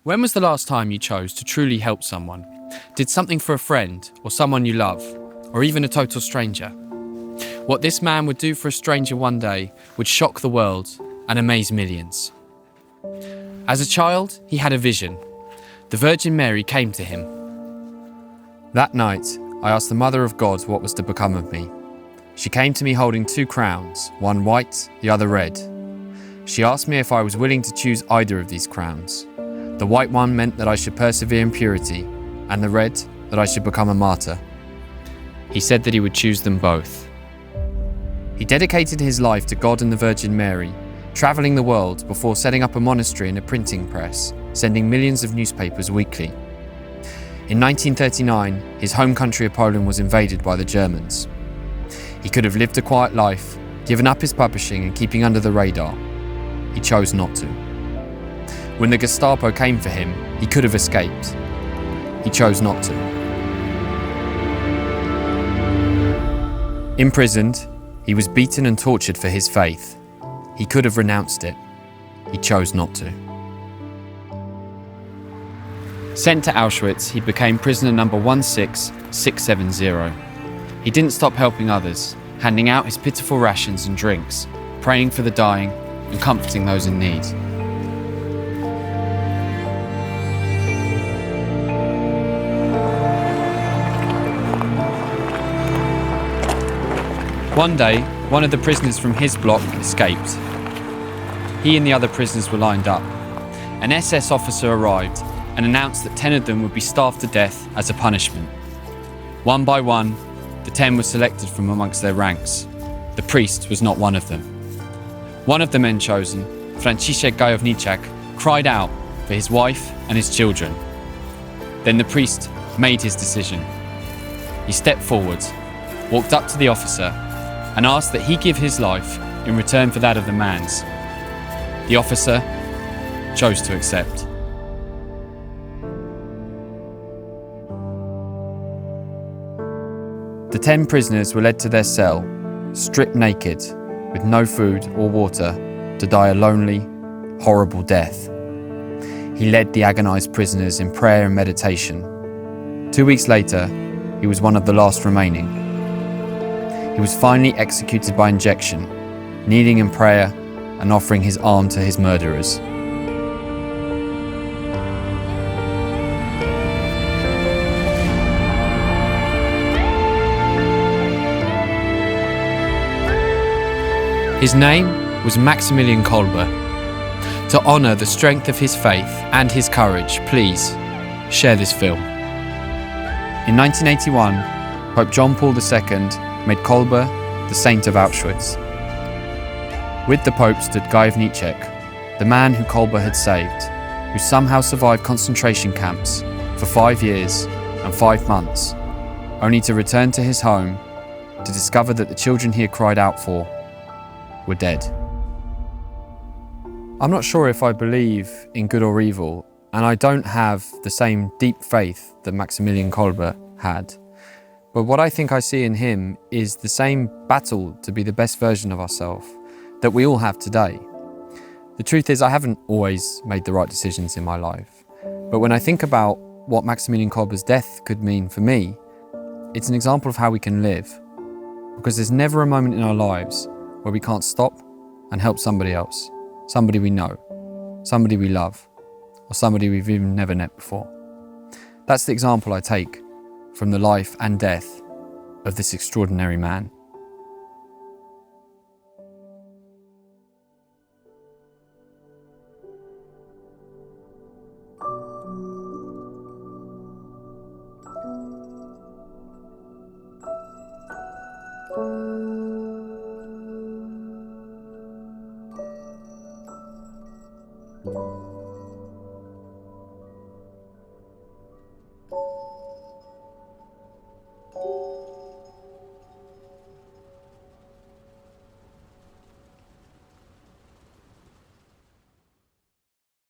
When was the last time you chose to truly help someone? Did something for a friend or someone you love, or even a total stranger? What this man would do for a stranger one day would shock the world and amaze millions. As a child, he had a vision. The Virgin Mary came to him. That night, I asked the Mother of God what was to become of me. She came to me holding 2 crowns, one white, the other red. She asked me if I was willing to choose either of these crowns. The white one meant that I should persevere in purity, and the red, that I should become a martyr. He said that he would choose them both. He dedicated his life to God and the Virgin Mary, travelling the world before setting up a monastery and a printing press, sending millions of newspapers weekly. In 1939, his home country of Poland was invaded by the Germans. He could have lived a quiet life, given up his publishing and keeping under the radar. He chose not to. When the Gestapo came for him, he could have escaped. He chose not to. Imprisoned, he was beaten and tortured for his faith. He could have renounced it. He chose not to. Sent to Auschwitz, he became prisoner number 16670. He didn't stop helping others, handing out his pitiful rations and drinks, praying for the dying and comforting those in need. One day, one of the prisoners from his block escaped. He and the other prisoners were lined up. An SS officer arrived and announced that 10 of them would be starved to death as a punishment. One by one, the 10 were selected from amongst their ranks. The priest was not one of them. One of the men chosen, Franciszek Gajowniczak, cried out for his wife and his children. Then the priest made his decision. He stepped forward, walked up to the officer, and asked that he give his life in return for that of the man's. The officer chose to accept. The 10 prisoners were led to their cell, stripped naked, with no food or water, to die a lonely, horrible death. He led the agonized prisoners in prayer and meditation. 2 weeks later, he was one of the last remaining. He was finally executed by injection, kneeling in prayer and offering his arm to his murderers. His name was Maximilian Kolbe. To honour the strength of his faith and his courage, please share this film. In 1981, Pope John Paul II made Kolbe the Saint of Auschwitz. With the Pope stood Gajowniczak, the man who Kolbe had saved, who somehow survived concentration camps for 5 years and 5 months, only to return to his home to discover that the children he had cried out for were dead. I'm not sure if I believe in good or evil, and I don't have the same deep faith that Maximilian Kolbe had. But what I think I see in him is the same battle to be the best version of ourselves that we all have today. The truth is, I haven't always made the right decisions in my life. But when I think about what Maximilian Kolbe's death could mean for me, it's an example of how we can live. Because there's never a moment in our lives where we can't stop and help somebody else, somebody we know, somebody we love, or somebody we've even never met before. That's the example I take from the life and death of this extraordinary man.